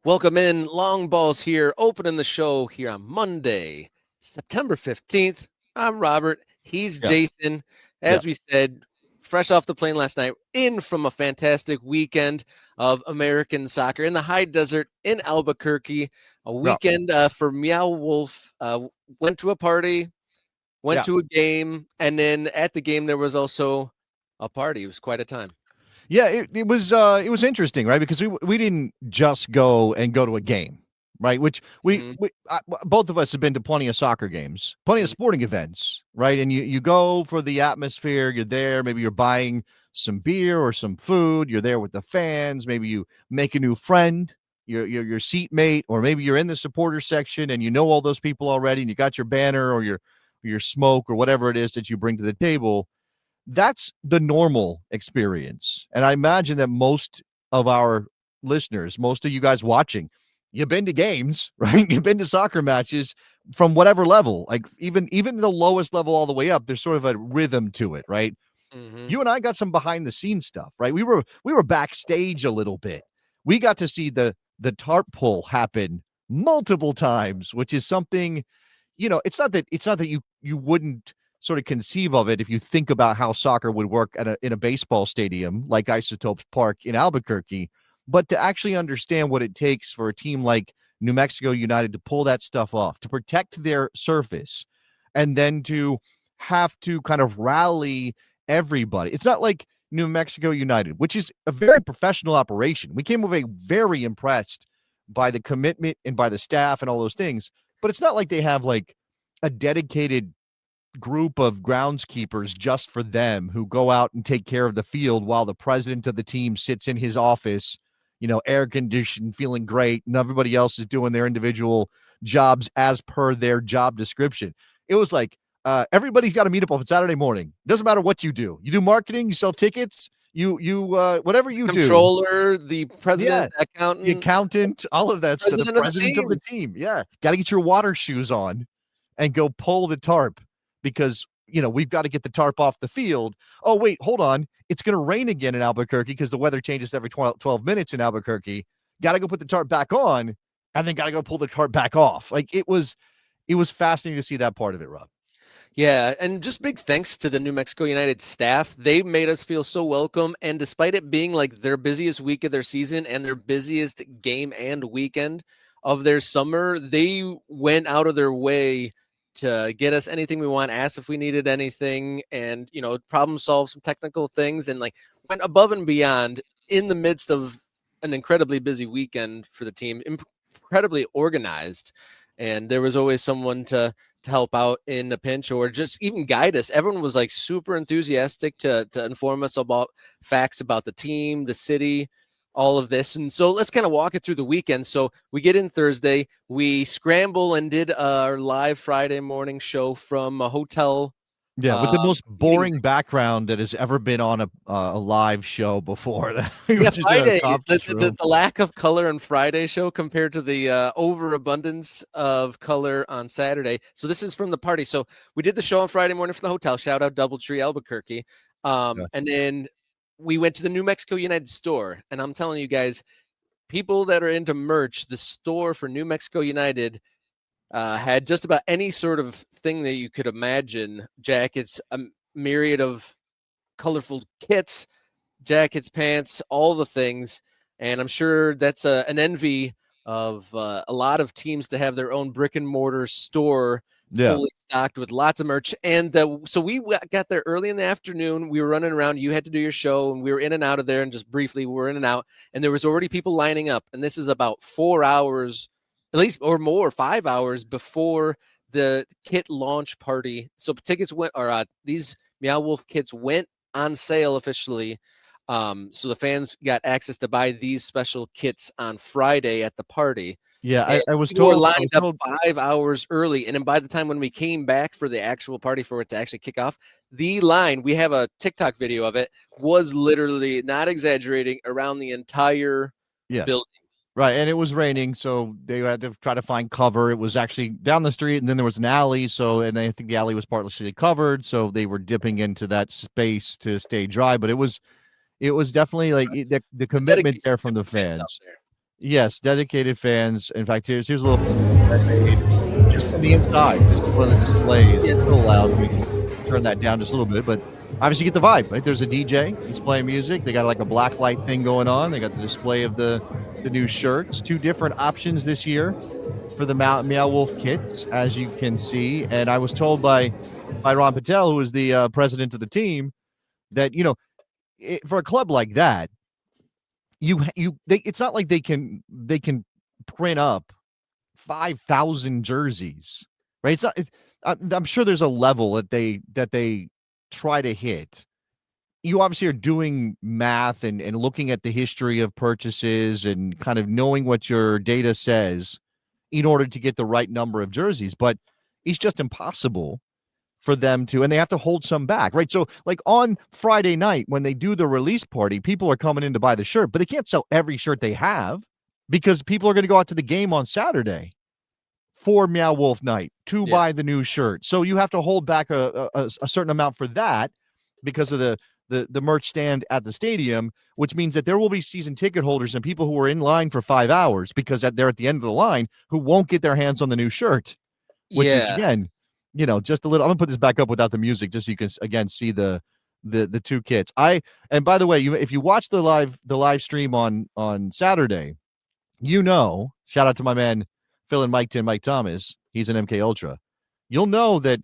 Welcome in. Long Balls here, opening the show here on Monday, September 15th. I'm Robert. He's Yeah. Jason. Yeah. As we said, fresh off the plane last night, in from a fantastic weekend of American soccer in the high desert in Albuquerque. A weekend for Meow Wolf. Went to a party, went Yeah. to a game, and then at the game there was also a party. It was quite a time. Yeah, it was interesting, right? Because we didn't just go to a game, right? Which both of us have been to plenty of soccer games, plenty of sporting events, right? And you go for the atmosphere. You're there. Maybe you're buying some beer or some food. You're there with the fans. Maybe you make a new friend, your seatmate, or maybe you're in the supporter section and you know all those people already, and you got your banner or your smoke or whatever it is that you bring to the table. That's the normal experience. And I imagine that most of our listeners, most of you guys watching, you've been to games, right? You've been to soccer matches from whatever level, like even the lowest level all the way up. There's sort of a rhythm to it, right? Mm-hmm. You and I got some behind the scenes stuff, right? We were backstage a little bit. We got to see the tarp pull happen multiple times, which is something, it's not that you wouldn't sort of conceive of it if you think about how soccer would work in a baseball stadium like Isotopes Park in Albuquerque, but to actually understand what it takes for a team like New Mexico United to pull that stuff off, to protect their surface, and then to have to kind of rally everybody. It's not like New Mexico United, which is a very professional operation. We came away very impressed by the commitment and by the staff and all those things, but it's not like they have like a dedicated group of groundskeepers just for them who go out and take care of the field while the president of the team sits in his office, air conditioned, feeling great, and everybody else is doing their individual jobs as per their job description. It was like everybody's got to meet up on Saturday morning. Doesn't matter what you do. You do marketing, you sell tickets, you whatever you do. Controller, the president, Yeah. The accountant, accountant, all of that stuff, the president of the president of the team. team. Yeah. Got to get your water shoes on and go pull the tarp because, we've got to get the tarp off the field. Oh, wait, hold on. It's going to rain again in Albuquerque because the weather changes every 12 minutes in Albuquerque. Got to go put the tarp back on and then got to go pull the tarp back off. Like it was fascinating to see that part of it, Rob. Yeah, and just big thanks to the New Mexico United staff. They made us feel so welcome. And despite it being like their busiest week of their season and their busiest game and weekend of their summer, they went out of their way to get us anything we want, ask if we needed anything, and problem solve some technical things, and like went above and beyond in the midst of an incredibly busy weekend for the team, incredibly organized. And there was always someone to help out in a pinch or just even guide us. Everyone was like super enthusiastic to inform us about facts about the team, the city, all of this. And so let's kind of walk it through the weekend. So we get in Thursday, we scramble and did our live Friday morning show from a hotel. Yeah, with the most boring background that has ever been on a live show before. Yeah, Which is in a Friday, conference room. the lack of color on Friday show compared to the overabundance of color on Saturday. So this is from the party. So we did the show on Friday morning from the hotel. Shout out Doubletree Albuquerque. Yeah. And then we went to the New Mexico United store. And I'm telling you guys, people that are into merch, the store for New Mexico United had just about any sort of thing that you could imagine. Jackets, a myriad of colorful kits, jackets, pants, all the things. And I'm sure that's an envy of a lot of teams to have their own brick and mortar store fully stocked with lots of merch. And so we got there early in the afternoon. We were running around. You had to do your show, and we were in and out of there. And just briefly, we were in and out. And there was already people lining up. And this is about 4 hours, at least, or more, 5 hours before the kit launch party. So tickets went, or these Meow Wolf kits went on sale officially. So the fans got access to buy these special kits on Friday at the party. Yeah, I was We were told. lined up 5 hours early, and then by the time when we came back for the actual party for it to actually kick off, the line, we have a TikTok video of it, was literally, not exaggerating, around the entire building. Right, and it was raining, so they had to try to find cover. It was actually down the street, and then there was an alley. And I think the alley was partially covered, so they were dipping into that space to stay dry. But it was definitely like the commitment there from the fans. Yes, dedicated fans. In fact, here's a little I made just from the inside, just one of the displays. Yeah. It's a little loud. We can turn that down just a little bit, but obviously you get the vibe, right? There's a DJ. He's playing music. They got like a black light thing going on. They got the display of the new shirts. Two different options this year for the Meow Wolf kits, as you can see. And I was told by Ron Patel, who is the president of the team, that for a club like that, it's not like they can print up 5,000 jerseys, right? It's not. I'm sure there's a level that they try to hit. You obviously are doing math and looking at the history of purchases and kind of knowing what your data says in order to get the right number of jerseys, but it's just impossible for them to, and they have to hold some back, right? So, like on Friday night when they do the release party, people are coming in to buy the shirt, but they can't sell every shirt they have because people are going to go out to the game on Saturday for Meow Wolf Night to Yeah. buy the new shirt. So you have to hold back a certain amount for that because of the merch stand at the stadium, which means that there will be season ticket holders and people who are in line for 5 hours because they're at the end of the line who won't get their hands on the new shirt, which is Yeah. again, just a little. I'm gonna put this back up without the music, just so you can again see the two kits. And by the way, if you watch the live stream on Saturday, shout out to my man Phil and Mike Thomas. He's an MK Ultra. You'll know that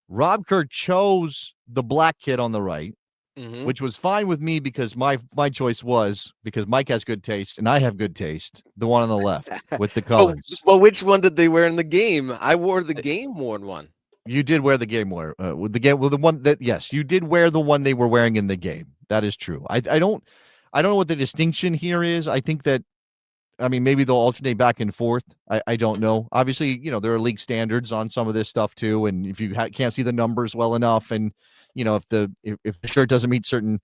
Rob Kerr chose the black kit on the right, Mm-hmm. which was fine with me because my choice was because Mike has good taste and I have good taste. The one on the left with the But colors. which one did they wear in the game? I wore the game worn one. You did wear the game wear with the game. Well, the one that yes, you did wear the one they were wearing in the game. That is true. I don't know what the distinction here is. I think that maybe they'll alternate back and forth. I don't know. Obviously, there are league standards on some of this stuff too, and if you can't see the numbers well enough, and if the shirt doesn't meet certain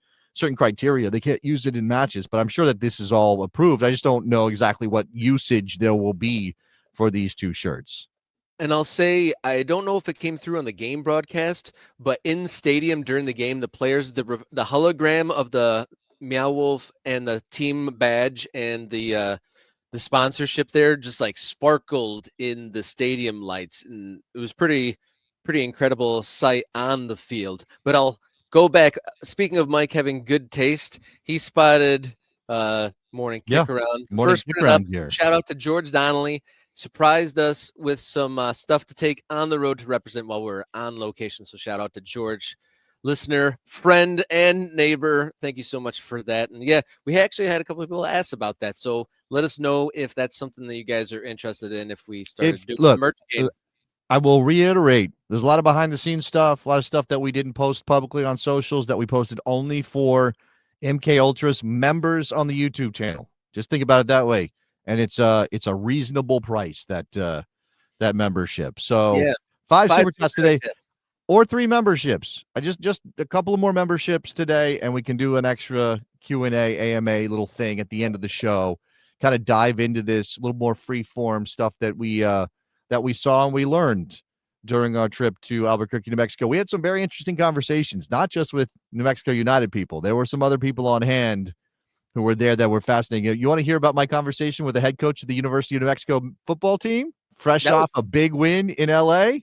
criteria, they can't use it in matches. But I'm sure that this is all approved. I just don't know exactly what usage there will be for these two shirts. And I'll say I don't know if it came through on the game broadcast, but in stadium during the game, the players, the hologram of the Meow Wolf and the team badge and the sponsorship there just like sparkled in the stadium lights, and it was pretty incredible sight on the field. But I'll go back. Speaking of Mike having good taste, he spotted morning Yeah, kick around. morning First kick put it up. around gear. Shout out to George Donnelly. Surprised us with some stuff to take on the road to represent while we're on location. So shout out to George, listener, friend, and neighbor. Thank you so much for that. And yeah, we actually had a couple of people ask about that. So let us know if that's something that you guys are interested in. If we started doing a merch game. I will reiterate, there's a lot of behind the scenes stuff, a lot of stuff that we didn't post publicly on socials that we posted only for MK Ultras members on the YouTube channel. Just think about it that way. And it's a reasonable price that membership. So Yeah, 5 5 super chats super today chats. or 3 memberships. I just a couple of more memberships today, and we can do an extra Q&A AMA little thing at the end of the show. Kind of dive into this a little more free form stuff that we saw and we learned during our trip to Albuquerque, New Mexico. We had some very interesting conversations, not just with New Mexico United people. There were some other people on hand who were there that were fascinating. You want to hear about my conversation with the head coach of the University of New Mexico football team, fresh That was off a big win in LA?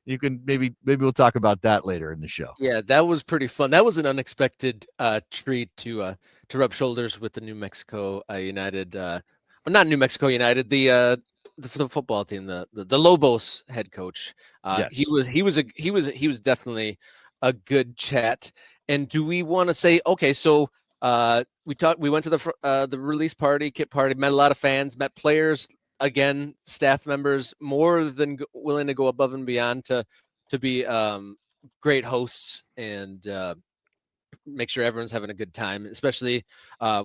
You can maybe we'll talk about that later in the show. Yeah, that was pretty fun. That was an unexpected treat to rub shoulders with the New Mexico United, well, not New Mexico United, the football team, the Lobos head coach. He Yes. was definitely a good chat. And do we want to say, okay, so we went to the release party, kit party, met a lot of fans, met players, again, staff members, more than willing to go above and beyond to be great hosts and make sure everyone's having a good time. Especially,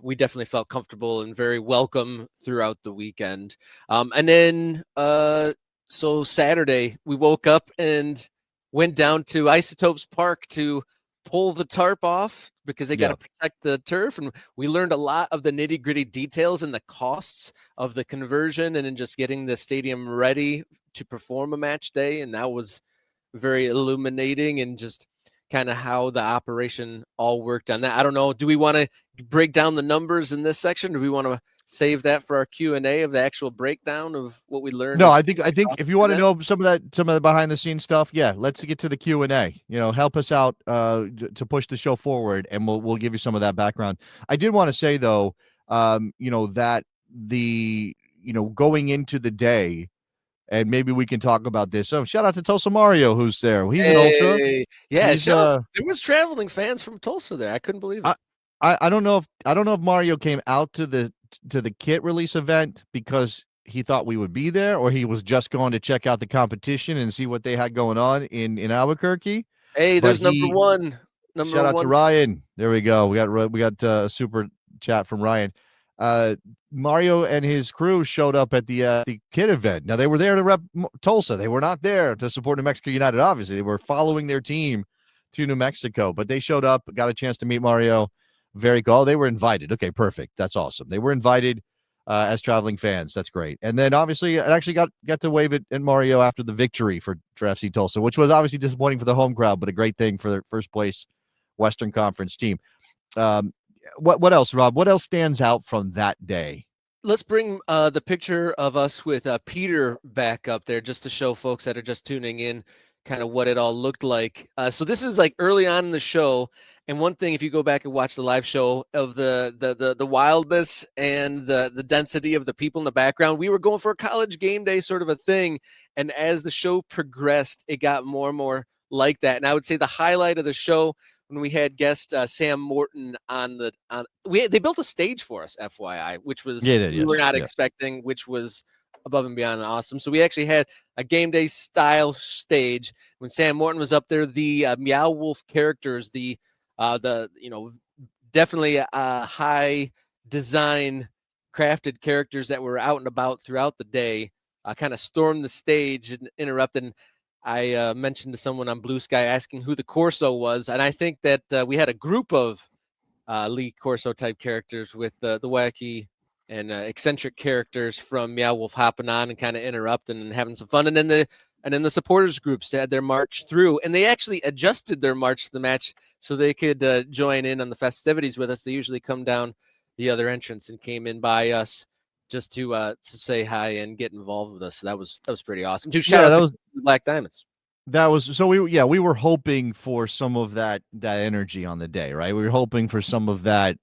we definitely felt comfortable and very welcome throughout the weekend. And then, so Saturday, we woke up and went down to Isotopes Park to pull the tarp off because they got to protect the turf. And we learned a lot of the nitty gritty details and the costs of the conversion and then just getting the stadium ready to perform a match day. And that was very illuminating and just kind of how the operation all worked on that. I don't know. Do we want to break down the numbers in this section? Do we want to save that for our Q&A of the actual breakdown of what we learned? No, I think if you want to know some of the behind the scenes stuff, yeah, let's get to the Q&A. Help us out to push the show forward, and we'll give you some of that background. I did want to say though, that going into the day, and maybe we can talk about this. So shout out to Tulsa Mario, who's there. He's an ultra. Yeah, He's there was traveling fans from Tulsa there. I couldn't believe it. I don't know if Mario came out to the kit release event because he thought we would be there, or he was just going to check out the competition and see what they had going on in Albuquerque. Hey, But there's number one. Shout out to Ryan. There we go. We got a super chat from Ryan. Mario and his crew showed up at the kid event. Now they were there to rep Tulsa. They were not there to support New Mexico United. Obviously, they were following their team to New Mexico, but they showed up, got a chance to meet Mario. Very cool. They were invited. Okay, perfect. That's awesome. They were invited as traveling fans. That's great. And then obviously, I actually got to wave it at Mario after the victory for FC Tulsa, which was obviously disappointing for the home crowd, but a great thing for their first place Western Conference team. What else, Rob? What else stands out from that day? Let's bring the picture of us with Peter back up there just to show folks that are just tuning in kind of what it all looked like. So this is like early on in the show. And one thing, if you go back and watch the live show of the wildness and the density of the people in the background, we were going for a college game day sort of a thing. And as the show progressed, it got more and more like that. And I would say the highlight of the show when we had guest Sam Morton they built a stage for us, FYI, which was we were not expecting, which was above and beyond awesome. So we actually had a game day style stage when Sam Morton was up there. The Meow Wolf characters, definitely high design crafted characters that were out and about throughout the day, kind of stormed the stage and interrupted. I mentioned to someone on Blue Sky asking who the Corso was, and I think that we had a group of Lee Corso type characters with the wacky and eccentric characters from Meow Wolf hopping on and kind of interrupting and having some fun. And then the supporters groups had their march through, and they actually adjusted their march to the match so they could join in on the festivities with us. They usually come down the other entrance and came in by us just to say hi and get involved with us. So that was pretty awesome. Shout out to Black Diamonds. That was so we were hoping for some of that energy on the day, right? We were hoping for some of that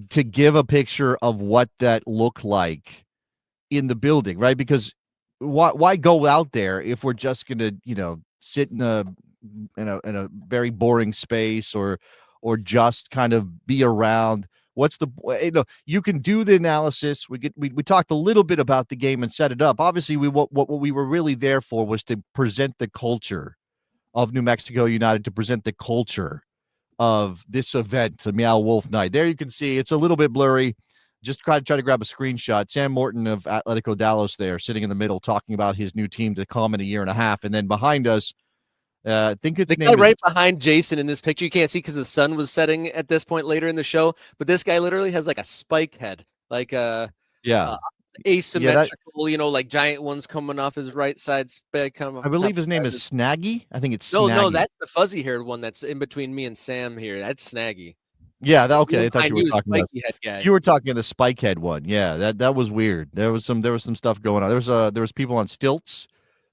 to give a picture of what that looked like in the building, right? Because why go out there if we're just gonna, sit in a very boring space or just kind of be around? What's you can do the analysis. We talked a little bit about the game and set it up. Obviously, what we were really there for was to present the culture of New Mexico United, to present the culture of this event, the Meow Wolf Night. There you can see it's a little bit blurry. Just try to grab a screenshot. Sam Morton of Atletico Dallas there, sitting in the middle, talking about his new team to come in a year and a half. And then behind us, I think it's the guy right behind Jason in this picture. You can't see because the sun was setting at this point later in the show, but this guy literally has like a spike head, like asymmetrical, like giant ones coming off his right side spike. I believe his name is Snaggy. I think it's Snaggy. No, that's the fuzzy haired one that's in between me and Sam here. That's Snaggy. Yeah, okay. I thought you were talking about head guy. You were talking the spike head one. Yeah, that was weird. There was some stuff going on. There was people on stilts.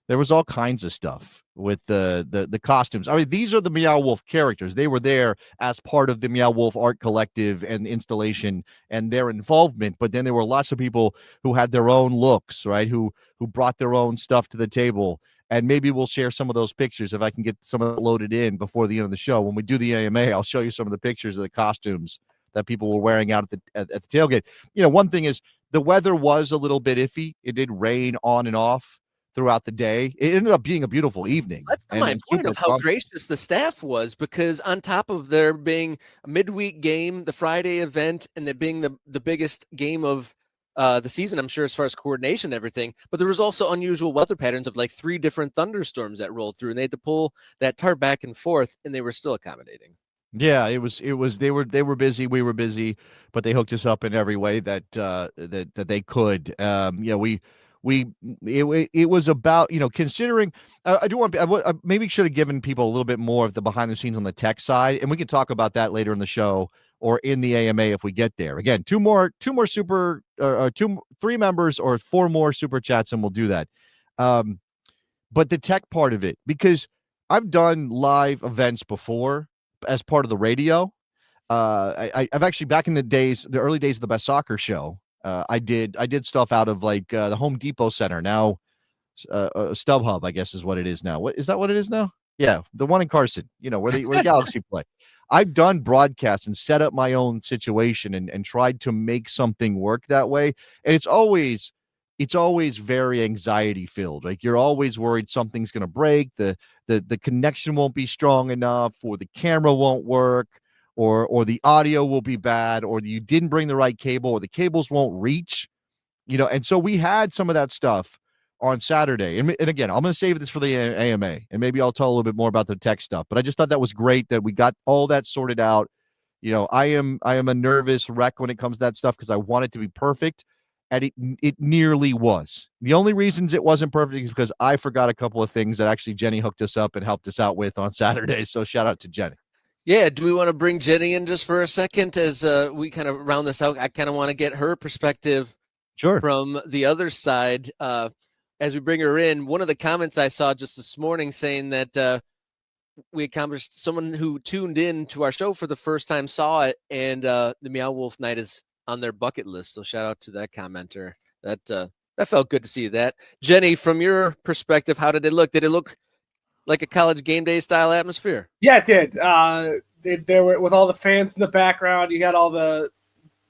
There was all kinds of stuff with the costumes. I mean, these are the Meow Wolf characters. They were there as part of the Meow Wolf art collective and installation and their involvement. But then there were lots of people who had their own looks, right? Who brought their own stuff to the table. And maybe we'll share some of those pictures if I can get some of it loaded in before the end of the show. When we do the AMA, I'll show you some of the pictures of the costumes that people were wearing out at the tailgate. One thing is the weather was a little bit iffy. It did rain on and off throughout the day. It ended up being a beautiful evening. That's my point of how gracious the staff was, because on top of there being a midweek game, the Friday event, and there being the biggest game of the season, I'm sure, as far as coordination and everything, but there was also unusual weather patterns of like 3 different thunderstorms that rolled through, and they had to pull that tarp back and forth, and they were still accommodating. Yeah, it was they were busy, we were busy, but they hooked us up in every way that they could. it was about, considering I do want I maybe should have given people a little bit more of the behind the scenes on the tech side, and we can talk about that later in the show or in the AMA if we get there. Again, two more super three members or four more super chats, and we'll do that. But the tech part of it, because I've done live events before as part of the radio. I've actually, back in the early days of the Best Soccer Show, I did stuff out of like the Home Depot Center, now StubHub, I guess is what it is now. What it is now? Yeah, the one in Carson, where the Galaxy play. I've done broadcasts and set up my own situation and tried to make something work that way, and it's always very anxiety filled. Like, you're always worried something's going to break, the connection won't be strong enough, or the camera won't work, or the audio will be bad, or you didn't bring the right cable, or the cables won't reach, and so we had some of that stuff on Saturday. And again, I'm going to save this for the AMA, and maybe I'll tell a little bit more about the tech stuff, but I just thought that was great that we got all that sorted out. I am a nervous wreck when it comes to that stuff because I want it to be perfect, and it nearly was. The only reasons it wasn't perfect is because I forgot a couple of things that actually Jenny hooked us up and helped us out with on Saturday. So shout out to Jenny. Yeah, do we want to bring Jenny in just for a second as we kind of round this out? I kind of want to get her perspective from the other side. As we bring her in, one of the comments I saw just this morning saying that we accomplished, someone who tuned in to our show for the first time saw it, and the Meow Wolf Night is on their bucket list. So shout out to that commenter. That felt good to see that. Jenny, from your perspective, how did it look? Did it look like a college game day style atmosphere? Yeah, it did. There were, with all the fans in the background, you got all the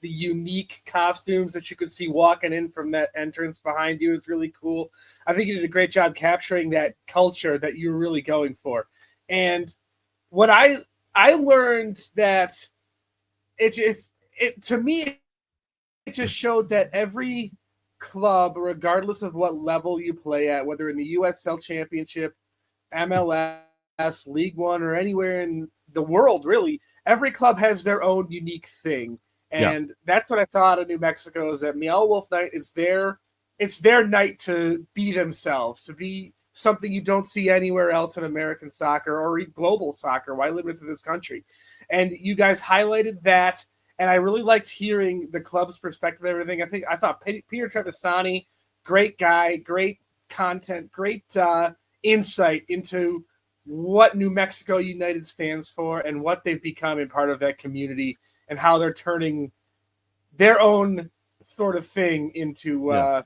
unique costumes that you could see walking in from that entrance behind you. It's really cool. I think you did a great job capturing that culture that you're really going for. And what I learned that to me, it just showed that every club, regardless of what level you play at, whether in the USL Championship, MLS, League One, or anywhere in the world, really, every club has their own unique thing. And that's what I thought of New Mexico, is that Meow Wolf Night, it's their night to be themselves, to be something you don't see anywhere else in American soccer or global soccer. Why limit it to this country? And you guys highlighted that, and I really liked hearing the club's perspective and everything. I thought Peter Trevisani, great guy, great content, great insight into what New Mexico United stands for and what they've become in part of that community, and how they're turning their own sort of thing into a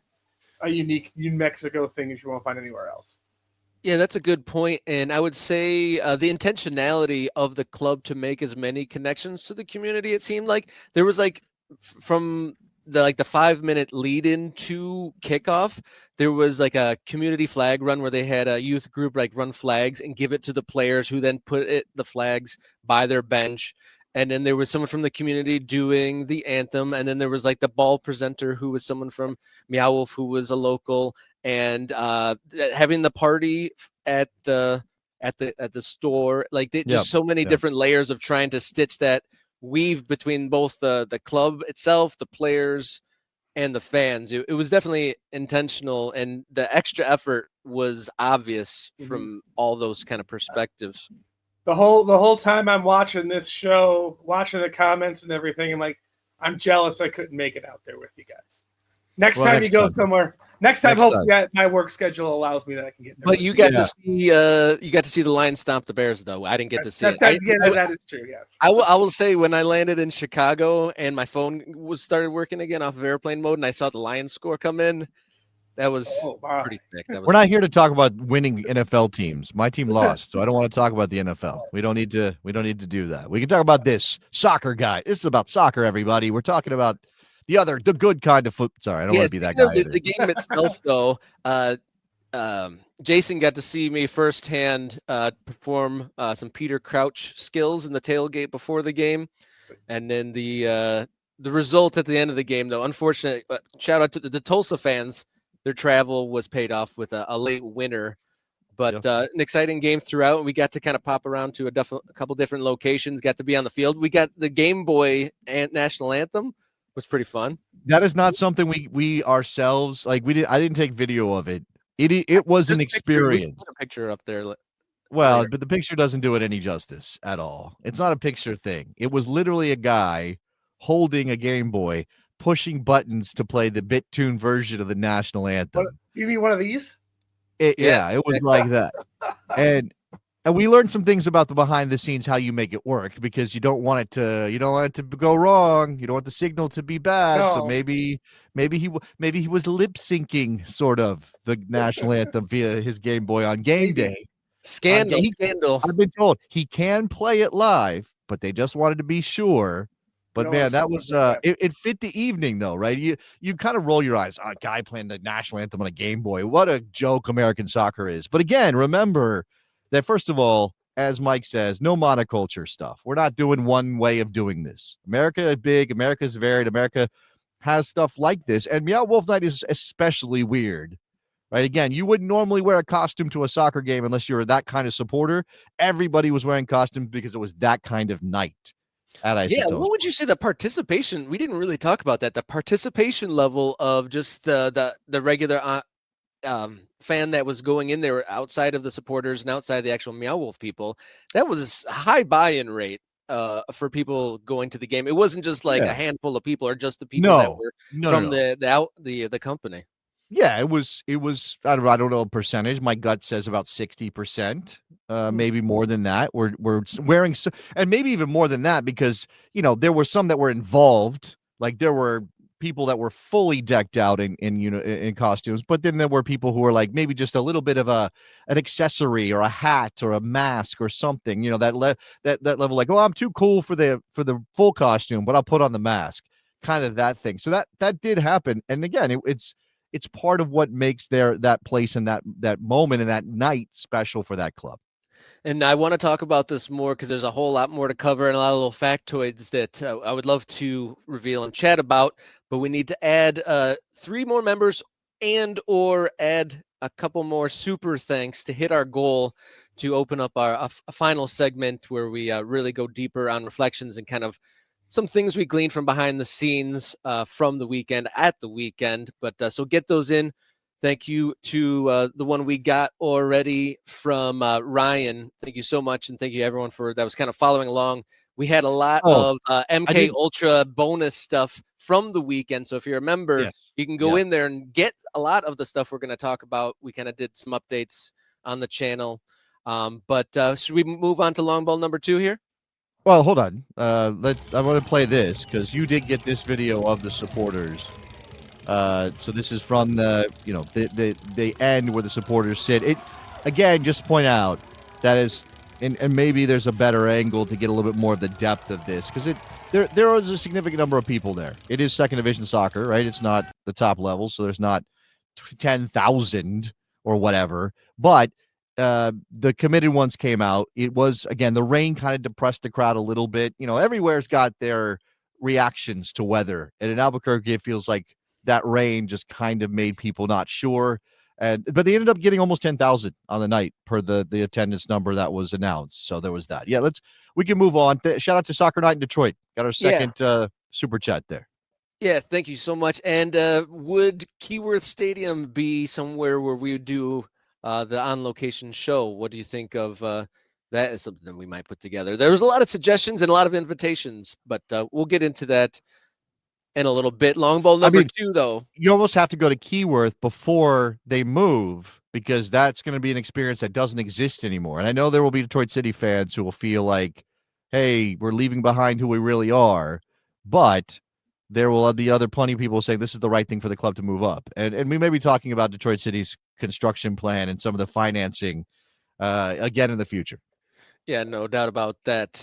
unique New Mexico thing that you won't find anywhere else. Yeah, that's a good point. And I would say the intentionality of the club to make as many connections to the community, it seemed like there was from the 5-minute lead in to kickoff, there was like a community flag run where they had a youth group run flags and give it to the players, who then put the flags by their bench. And then there was someone from the community doing the anthem. And then there was the ball presenter, who was someone from Meow Wolf, who was a local, and having the party at the store. Just so many different layers of trying to stitch that weave between both the club itself, the players, and the fans. It was definitely intentional, and the extra effort was obvious from all those kind of perspectives. The whole time I'm watching this show, watching the comments and everything, I'm jealous I couldn't make it out there with you guys. Next time you go somewhere. Next time, hopefully my work schedule allows me that I can get there. But you got to see the Lions stomp the Bears, though. I didn't get to see it. That is true. Yes. I will say, when I landed in Chicago and my phone started working again off of airplane mode, and I saw the Lions score come in, that was pretty sick. We're not here to talk about winning NFL teams. My team lost, so I don't want to talk about the NFL. We don't need to do that. We can talk about this soccer guy. This is about soccer, everybody. We're talking about the good kind of foot. Sorry, I don't want to be that guy. The game itself, though, Jason got to see me firsthand perform some Peter Crouch skills in the tailgate before the game, and then the result at the end of the game, though, unfortunately, shout out to the Tulsa fans. Their travel was paid off with a late winner, but an exciting game throughout. And we got to kind of pop around to a couple different locations, got to be on the field. We got the Game Boy and national anthem was pretty fun. That is not something we ourselves like. I didn't take video of it. It was an Just we can experience. put a picture up there. Well, Later. but the picture doesn't do it any justice at all. It's not a picture thing. It was literally a guy holding a Game Boy, pushing buttons to play the BitTune version of the national anthem. You mean one of these? Yeah, it was like that. And we learned some things about the behind the scenes, how you make it work, because you don't want it to go wrong. You don't want the signal to be bad. So No. maybe he was lip syncing sort of the national anthem via his Game Boy on game day. Scandal. I've been told he can play it live, but they just wanted to be sure. But man, that was it fit the evening though, right? You kind of roll your eyes. A guy playing the national anthem on a Game Boy. What a joke American soccer is. But again, remember that first of all, as Mike says, no monoculture stuff. We're not doing one way of doing this. America is big, America is varied, America has stuff like this. And Meow Wolf Night is especially weird. Right. Again, you wouldn't normally wear a costume to a soccer game unless you're that kind of supporter. Everybody was wearing costumes because it was that kind of night at Isotopes. Yeah, what would you say the participation? We didn't really talk about that. The participation level of just the regular fan that was going in there outside of the supporters and outside the actual Meow Wolf people. That was a high buy-in rate for people going to the game. It wasn't just like a handful of people or just the people that were from the company. Yeah, it was. I don't know a percentage. My gut says about 60%, maybe more than that. We're wearing, and maybe even more than that because there were some that were involved. Like there were people that were fully decked out in costumes, but then there were people who were like maybe just a little bit of an accessory or a hat or a mask or something. That level, like, oh, I'm too cool for the full costume, but I'll put on the mask. Kind of that thing. So that did happen, and again, it's part of what makes that place and that moment and that night special for that club. And I want to talk about this more because there's a whole lot more to cover and a lot of little factoids that I would love to reveal and chat about. But we need to add 3 more members or add a couple more super thanks to hit our goal to open up a final segment where we really go deeper on reflections and kind of some things we gleaned from behind the scenes from the weekend at the weekend. But so get those in. Thank you to the one we got already from Ryan. Thank you so much. And thank you everyone that was kind of following along. We had a lot of MK Ultra bonus stuff from the weekend. So if you're a member, you can go in there and get a lot of the stuff we're going to talk about. We kind of did some updates on the channel. But should we move on to long ball number 2 here? Well, hold on. I want to play this because you did get this video of the supporters. So this is from the end where the supporters sit. It again, just point out that is, and maybe there's a better angle to get a little bit more of the depth of this because there is a significant number of people there. It is second division soccer, right? It's not the top level, so there's not 10,000 or whatever, but. The committed ones came out. It was, again, the rain kind of depressed the crowd a little bit. Everywhere's got their reactions to weather. And in Albuquerque, it feels like that rain just kind of made people not sure. But they ended up getting almost 10,000 on the night per the attendance number that was announced. So there was that. Yeah, we can move on. Shout out to Soccer Night in Detroit. Got our second super chat there. Yeah, thank you so much. And would Keyworth Stadium be somewhere where we would do the on-location show? What do you think of that? Is something we might put together. There was a lot of suggestions and a lot of invitations, but we'll get into that in a little bit. Long ball number 2, though. You almost have to go to Keyworth before they move because that's going to be an experience that doesn't exist anymore. And I know there will be Detroit City fans who will feel like, hey, we're leaving behind who we really are, but there will be plenty of people saying this is the right thing for the club to move up. And we may be talking about Detroit City's construction plan and some of the financing again in the future. Yeah, no doubt about that.